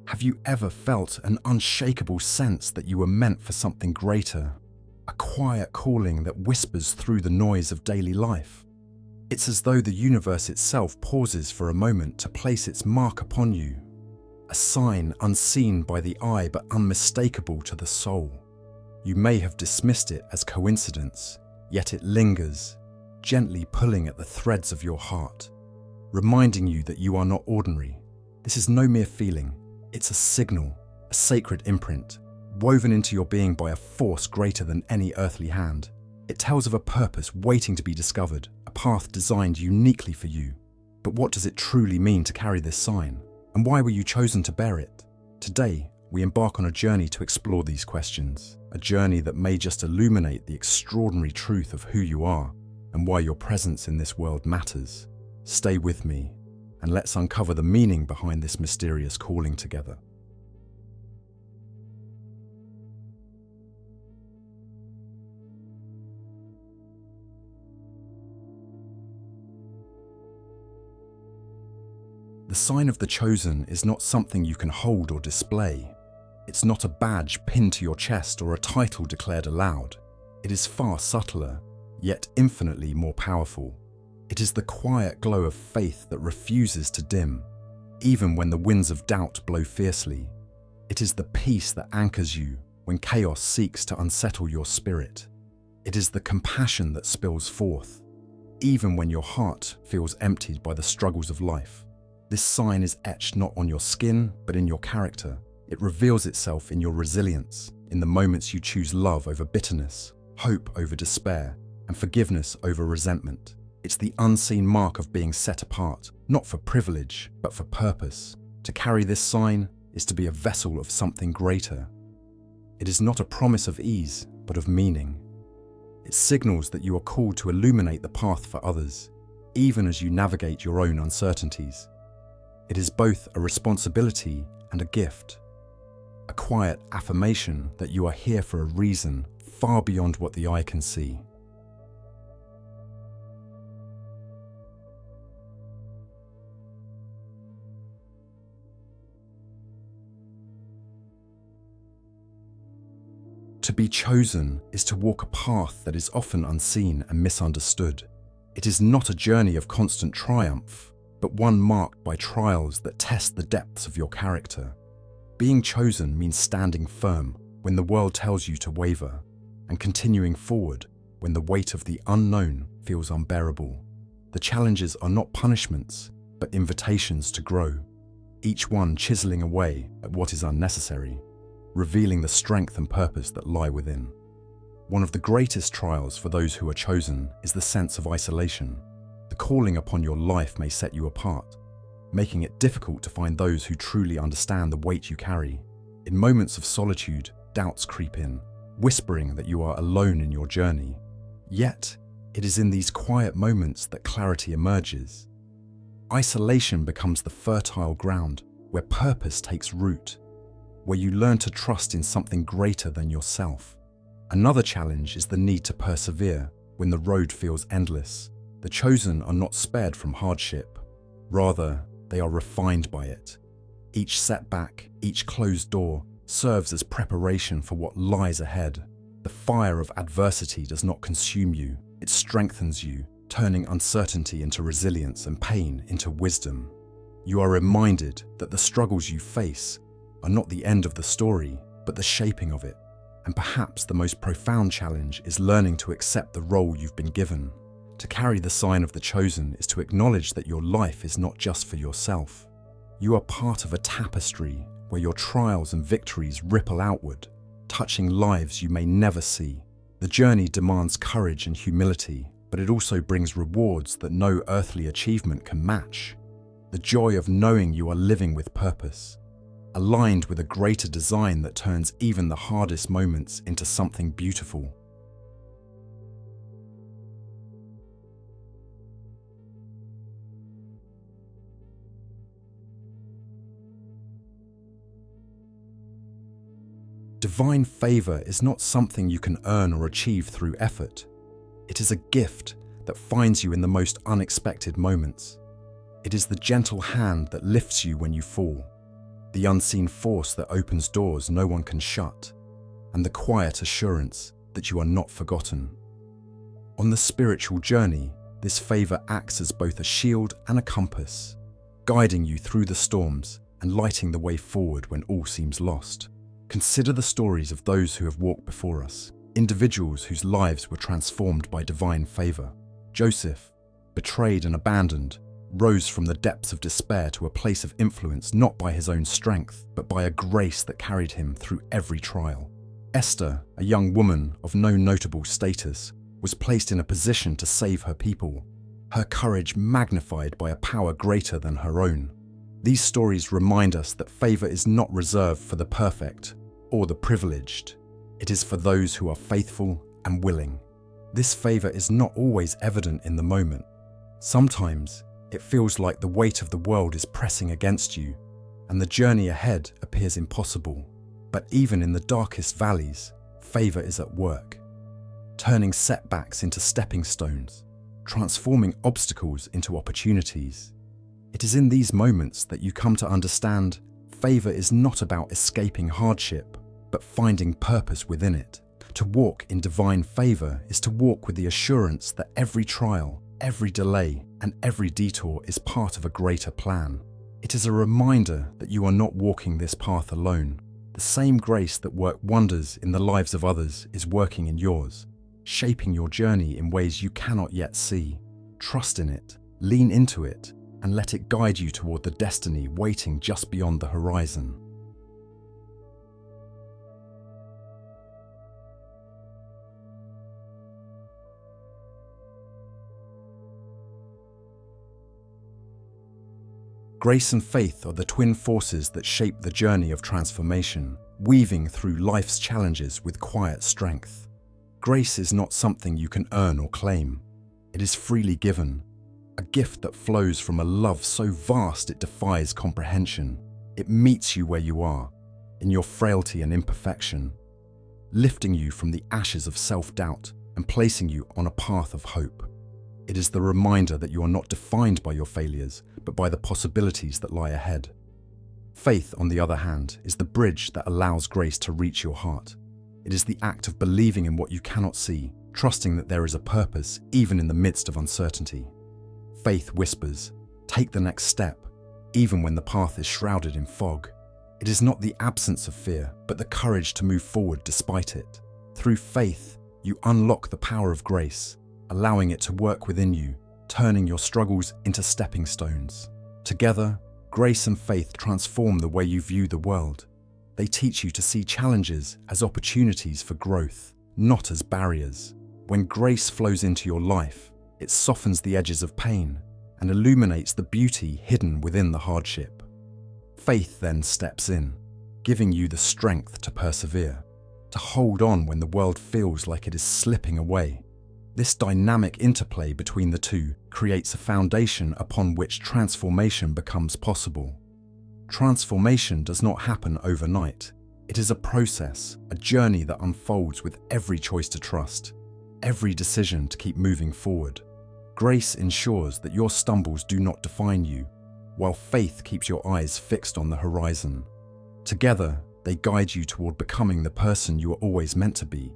Have you ever felt an unshakable sense that you were meant for something greater? A quiet calling that whispers through the noise of daily life. It's as though the universe itself pauses for a moment to place its mark upon you. A sign unseen by the eye but unmistakable to the soul. You may have dismissed it as coincidence, yet it lingers, gently pulling at the threads of your heart, reminding you that you are not ordinary. This is no mere feeling, it's a signal, a sacred imprint, woven into your being by a force greater than any earthly hand. It tells of a purpose waiting to be discovered, a path designed uniquely for you. But what does it truly mean to carry this sign? And why were you chosen to bear it? Today, we embark on a journey to explore these questions, a journey that may just illuminate the extraordinary truth of who you are and why your presence in this world matters. Stay with me, and let's uncover the meaning behind this mysterious calling together. The sign of the chosen is not something you can hold or display. It's not a badge pinned to your chest or a title declared aloud. It is far subtler, yet infinitely more powerful. It is the quiet glow of faith that refuses to dim, even when the winds of doubt blow fiercely. It is the peace that anchors you when chaos seeks to unsettle your spirit. It is the compassion that spills forth, even when your heart feels emptied by the struggles of life. This sign is etched not on your skin, but in your character. It reveals itself in your resilience, in the moments you choose love over bitterness, hope over despair, and forgiveness over resentment. It's the unseen mark of being set apart, not for privilege, but for purpose. To carry this sign is to be a vessel of something greater. It is not a promise of ease, but of meaning. It signals that you are called to illuminate the path for others, even as you navigate your own uncertainties. It is both a responsibility and a gift, a quiet affirmation that you are here for a reason far beyond what the eye can see. To be chosen is to walk a path that is often unseen and misunderstood. It is not a journey of constant triumph, but one marked by trials that test the depths of your character. Being chosen means standing firm when the world tells you to waver, and continuing forward when the weight of the unknown feels unbearable. The challenges are not punishments, but invitations to grow, each one chiseling away at what is unnecessary, revealing the strength and purpose that lie within. One of the greatest trials for those who are chosen is the sense of isolation. The calling upon your life may set you apart, making it difficult to find those who truly understand the weight you carry. In moments of solitude, doubts creep in, whispering that you are alone in your journey. Yet, it is in these quiet moments that clarity emerges. Isolation becomes the fertile ground where purpose takes root, where you learn to trust in something greater than yourself. Another challenge is the need to persevere when the road feels endless. The chosen are not spared from hardship. Rather, they are refined by it. Each setback, each closed door, serves as preparation for what lies ahead. The fire of adversity does not consume you. It strengthens you, turning uncertainty into resilience and pain into wisdom. You are reminded that the struggles you face are not the end of the story, but the shaping of it. And perhaps the most profound challenge is learning to accept the role you've been given. To carry the sign of the chosen is to acknowledge that your life is not just for yourself. You are part of a tapestry where your trials and victories ripple outward, touching lives you may never see. The journey demands courage and humility, but it also brings rewards that no earthly achievement can match. The joy of knowing you are living with purpose, aligned with a greater design that turns even the hardest moments into something beautiful. Divine favour is not something you can earn or achieve through effort. It is a gift that finds you in the most unexpected moments. It is the gentle hand that lifts you when you fall, the unseen force that opens doors no one can shut, and the quiet assurance that you are not forgotten. On the spiritual journey, this favour acts as both a shield and a compass, guiding you through the storms and lighting the way forward when all seems lost. Consider the stories of those who have walked before us, individuals whose lives were transformed by divine favour. Joseph, betrayed and abandoned, rose from the depths of despair to a place of influence not by his own strength, but by a grace that carried him through every trial. Esther, a young woman of no notable status, was placed in a position to save her people, her courage magnified by a power greater than her own. These stories remind us that favour is not reserved for the perfect or the privileged. It is for those who are faithful and willing. This favour is not always evident in the moment. Sometimes it feels like the weight of the world is pressing against you, and the journey ahead appears impossible. But even in the darkest valleys, favour is at work, turning setbacks into stepping stones, transforming obstacles into opportunities. It is in these moments that you come to understand favour is not about escaping hardship, but finding purpose within it. To walk in divine favour is to walk with the assurance that every trial, every delay, and every detour is part of a greater plan. It is a reminder that you are not walking this path alone. The same grace that worked wonders in the lives of others is working in yours, shaping your journey in ways you cannot yet see. Trust in it, lean into it, and let it guide you toward the destiny waiting just beyond the horizon. Grace and faith are the twin forces that shape the journey of transformation, weaving through life's challenges with quiet strength. Grace is not something you can earn or claim. It is freely given, a gift that flows from a love so vast it defies comprehension. It meets you where you are, in your frailty and imperfection, lifting you from the ashes of self-doubt and placing you on a path of hope. It is the reminder that you are not defined by your failures, but by the possibilities that lie ahead. Faith, on the other hand, is the bridge that allows grace to reach your heart. It is the act of believing in what you cannot see, trusting that there is a purpose even in the midst of uncertainty. Faith whispers, take the next step, even when the path is shrouded in fog. It is not the absence of fear, but the courage to move forward despite it. Through faith, you unlock the power of grace, allowing it to work within you, turning your struggles into stepping stones. Together, grace and faith transform the way you view the world. They teach you to see challenges as opportunities for growth, not as barriers. When grace flows into your life, it softens the edges of pain and illuminates the beauty hidden within the hardship. Faith then steps in, giving you the strength to persevere, to hold on when the world feels like it is slipping away. This dynamic interplay between the two creates a foundation upon which transformation becomes possible. Transformation does not happen overnight. It is a process, a journey that unfolds with every choice to trust, every decision to keep moving forward. Grace ensures that your stumbles do not define you, while faith keeps your eyes fixed on the horizon. Together, they guide you toward becoming the person you are always meant to be,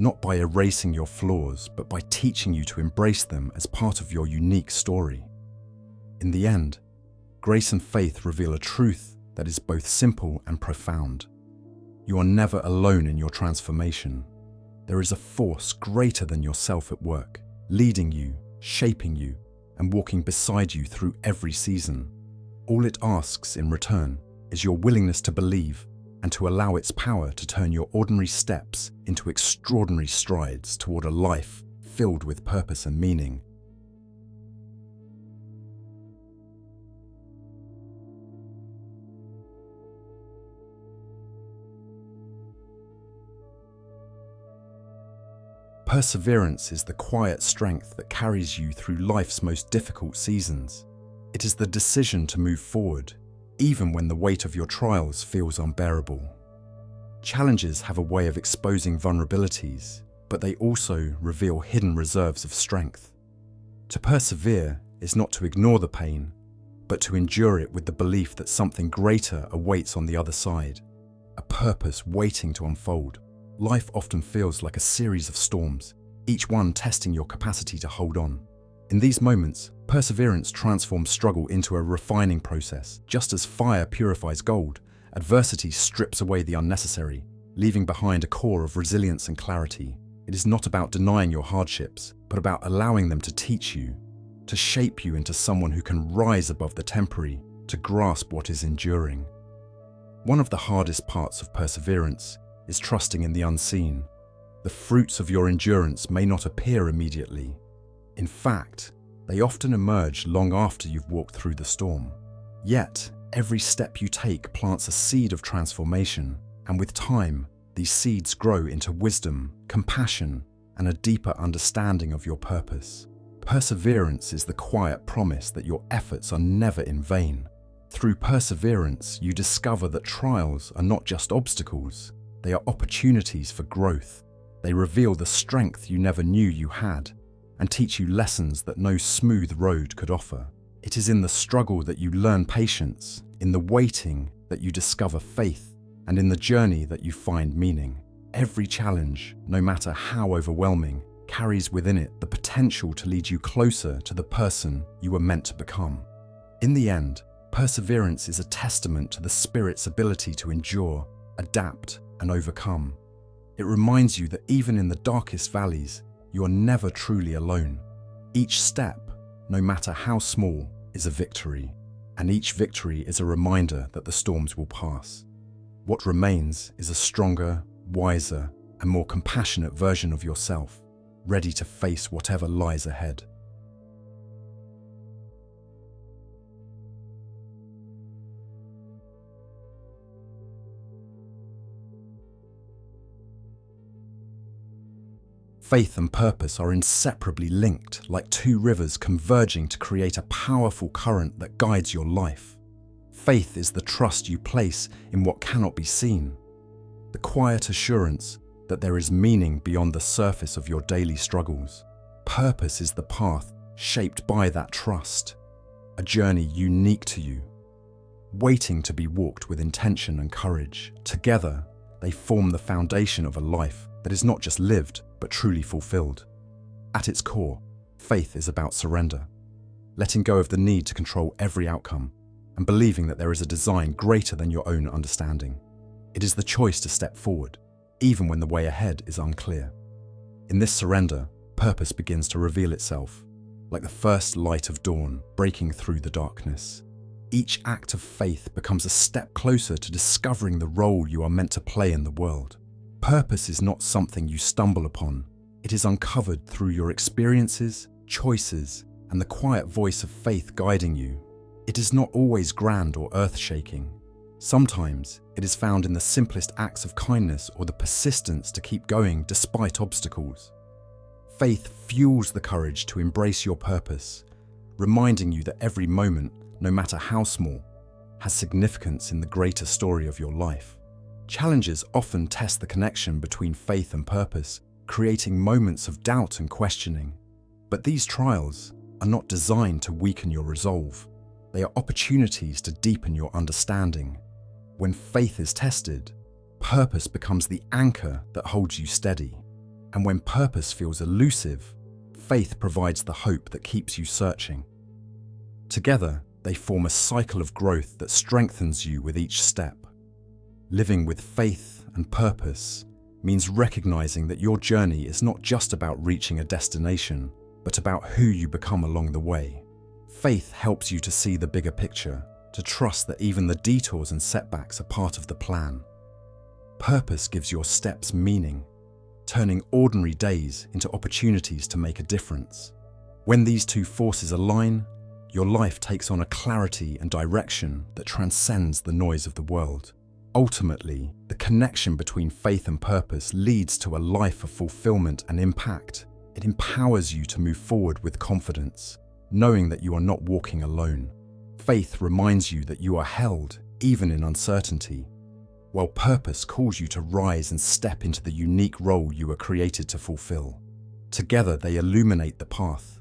not by erasing your flaws, but by teaching you to embrace them as part of your unique story. In the end, grace and faith reveal a truth that is both simple and profound. You are never alone in your transformation. There is a force greater than yourself at work, leading you, shaping you, and walking beside you through every season. All it asks in return is your willingness to believe and to allow its power to turn your ordinary steps into extraordinary strides toward a life filled with purpose and meaning. Perseverance is the quiet strength that carries you through life's most difficult seasons. It is the decision to move forward, even when the weight of your trials feels unbearable. Challenges have a way of exposing vulnerabilities, but they also reveal hidden reserves of strength. To persevere is not to ignore the pain, but to endure it with the belief that something greater awaits on the other side, a purpose waiting to unfold. Life often feels like a series of storms, each one testing your capacity to hold on. In these moments, perseverance transforms struggle into a refining process. Just as fire purifies gold, adversity strips away the unnecessary, leaving behind a core of resilience and clarity. It is not about denying your hardships, but about allowing them to teach you, to shape you into someone who can rise above the temporary, to grasp what is enduring. One of the hardest parts of perseverance is trusting in the unseen. The fruits of your endurance may not appear immediately. In fact, they often emerge long after you've walked through the storm. Yet, every step you take plants a seed of transformation, and with time, these seeds grow into wisdom, compassion, and a deeper understanding of your purpose. Perseverance is the quiet promise that your efforts are never in vain. Through perseverance, you discover that trials are not just obstacles, they are opportunities for growth. They reveal the strength you never knew you had, and teach you lessons that no smooth road could offer. It is in the struggle that you learn patience, in the waiting that you discover faith, and in the journey that you find meaning. Every challenge, no matter how overwhelming, carries within it the potential to lead you closer to the person you were meant to become. In the end, perseverance is a testament to the spirit's ability to endure, adapt, and overcome. It reminds you that even in the darkest valleys, you are never truly alone. Each step, no matter how small, is a victory, and each victory is a reminder that the storms will pass. What remains is a stronger, wiser, and more compassionate version of yourself, ready to face whatever lies ahead. Faith and purpose are inseparably linked, like two rivers converging to create a powerful current that guides your life. Faith is the trust you place in what cannot be seen, the quiet assurance that there is meaning beyond the surface of your daily struggles. Purpose is the path shaped by that trust, a journey unique to you, waiting to be walked with intention and courage. Together, they form the foundation of a life that is not just lived, but truly fulfilled. At its core, faith is about surrender, letting go of the need to control every outcome, and believing that there is a design greater than your own understanding. It is the choice to step forward, even when the way ahead is unclear. In this surrender, purpose begins to reveal itself, like the first light of dawn breaking through the darkness. Each act of faith becomes a step closer to discovering the role you are meant to play in the world. Purpose is not something you stumble upon. It is uncovered through your experiences, choices, and the quiet voice of faith guiding you. It is not always grand or earth-shaking. Sometimes it is found in the simplest acts of kindness or the persistence to keep going despite obstacles. Faith fuels the courage to embrace your purpose, reminding you that every moment, no matter how small, has significance in the greater story of your life. Challenges often test the connection between faith and purpose, creating moments of doubt and questioning. But these trials are not designed to weaken your resolve. They are opportunities to deepen your understanding. When faith is tested, purpose becomes the anchor that holds you steady. And when purpose feels elusive, faith provides the hope that keeps you searching. Together, they form a cycle of growth that strengthens you with each step. Living with faith and purpose means recognizing that your journey is not just about reaching a destination, but about who you become along the way. Faith helps you to see the bigger picture, to trust that even the detours and setbacks are part of the plan. Purpose gives your steps meaning, turning ordinary days into opportunities to make a difference. When these two forces align, your life takes on a clarity and direction that transcends the noise of the world. Ultimately, the connection between faith and purpose leads to a life of fulfillment and impact. It empowers you to move forward with confidence, knowing that you are not walking alone. Faith reminds you that you are held, even in uncertainty, while purpose calls you to rise and step into the unique role you were created to fulfill. Together, they illuminate the path,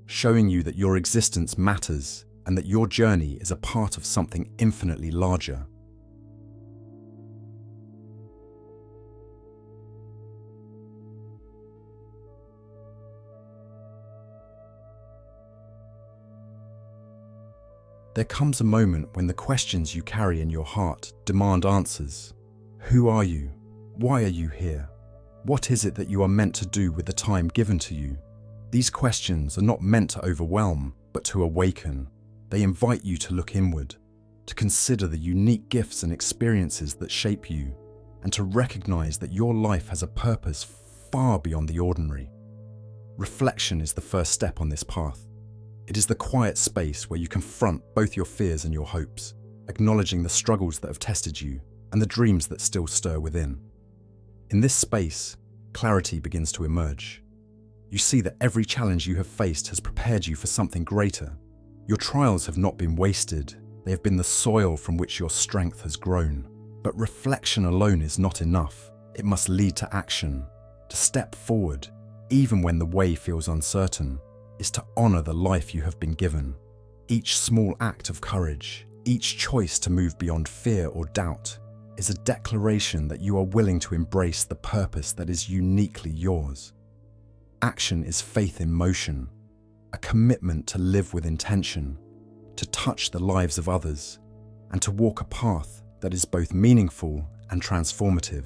showing you that your existence matters and that your journey is a part of something infinitely larger. There comes a moment when the questions you carry in your heart demand answers. Who are you? Why are you here? What is it that you are meant to do with the time given to you? These questions are not meant to overwhelm, but to awaken. They invite you to look inward, to consider the unique gifts and experiences that shape you, and to recognize that your life has a purpose far beyond the ordinary. Reflection is the first step on this path. It is the quiet space where you confront both your fears and your hopes, acknowledging the struggles that have tested you and the dreams that still stir within. In this space, clarity begins to emerge. You see that every challenge you have faced has prepared you for something greater. Your trials have not been wasted, they have been the soil from which your strength has grown. But reflection alone is not enough. It must lead to action, to step forward, even when the way feels uncertain, is to honor the life you have been given. Each small act of courage, each choice to move beyond fear or doubt, is a declaration that you are willing to embrace the purpose that is uniquely yours. Action is faith in motion, a commitment to live with intention, to touch the lives of others, and to walk a path that is both meaningful and transformative.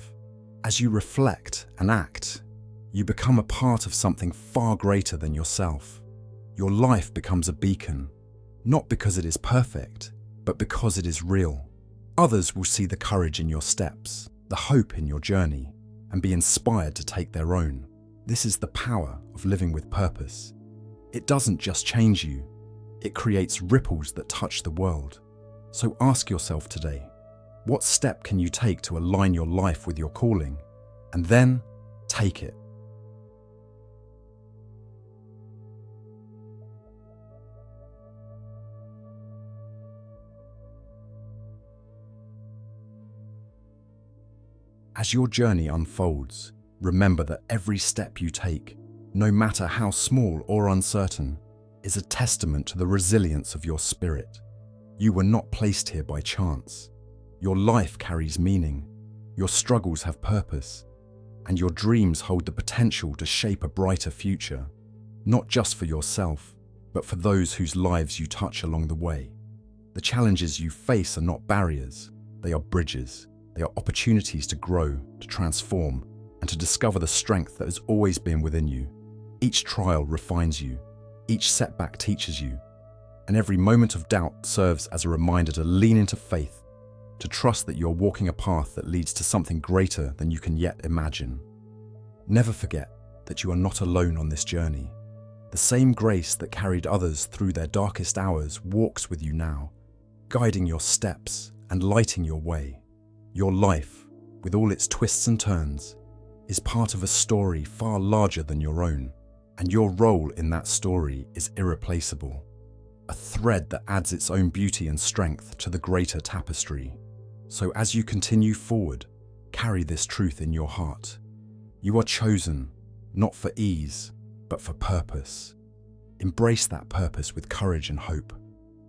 As you reflect and act, you become a part of something far greater than yourself. Your life becomes a beacon, not because it is perfect, but because it is real. Others will see the courage in your steps, the hope in your journey, and be inspired to take their own. This is the power of living with purpose. It doesn't just change you, it creates ripples that touch the world. So ask yourself today, what step can you take to align your life with your calling? And then, take it. As your journey unfolds, remember that every step you take, no matter how small or uncertain, is a testament to the resilience of your spirit. You were not placed here by chance. Your life carries meaning, your struggles have purpose, and your dreams hold the potential to shape a brighter future, not just for yourself, but for those whose lives you touch along the way. The challenges you face are not barriers, they are bridges. They are opportunities to grow, to transform, and to discover the strength that has always been within you. Each trial refines you, each setback teaches you, and every moment of doubt serves as a reminder to lean into faith, to trust that you're walking a path that leads to something greater than you can yet imagine. Never forget that you are not alone on this journey. The same grace that carried others through their darkest hours walks with you now, guiding your steps and lighting your way. Your life, with all its twists and turns, is part of a story far larger than your own, and your role in that story is irreplaceable. A thread that adds its own beauty and strength to the greater tapestry. So as you continue forward, carry this truth in your heart. You are chosen, not for ease, but for purpose. Embrace that purpose with courage and hope,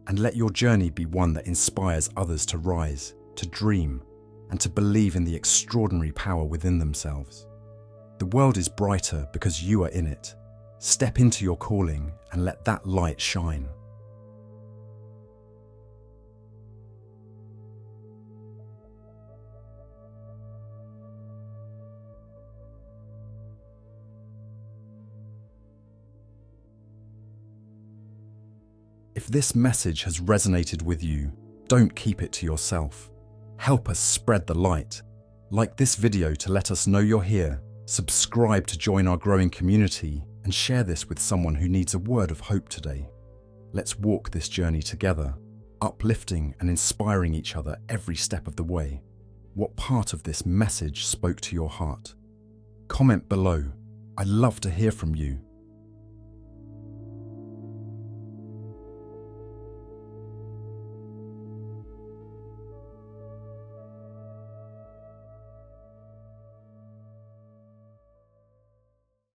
and let your journey be one that inspires others to rise, to dream, and to believe in the extraordinary power within themselves. The world is brighter because you are in it. Step into your calling and let that light shine. If this message has resonated with you, don't keep it to yourself. Help us spread the light. Like this video to let us know you're here, subscribe to join our growing community, and share this with someone who needs a word of hope today. Let's walk this journey together, uplifting and inspiring each other every step of the way. What part of this message spoke to your heart? Comment below. I'd love to hear from you.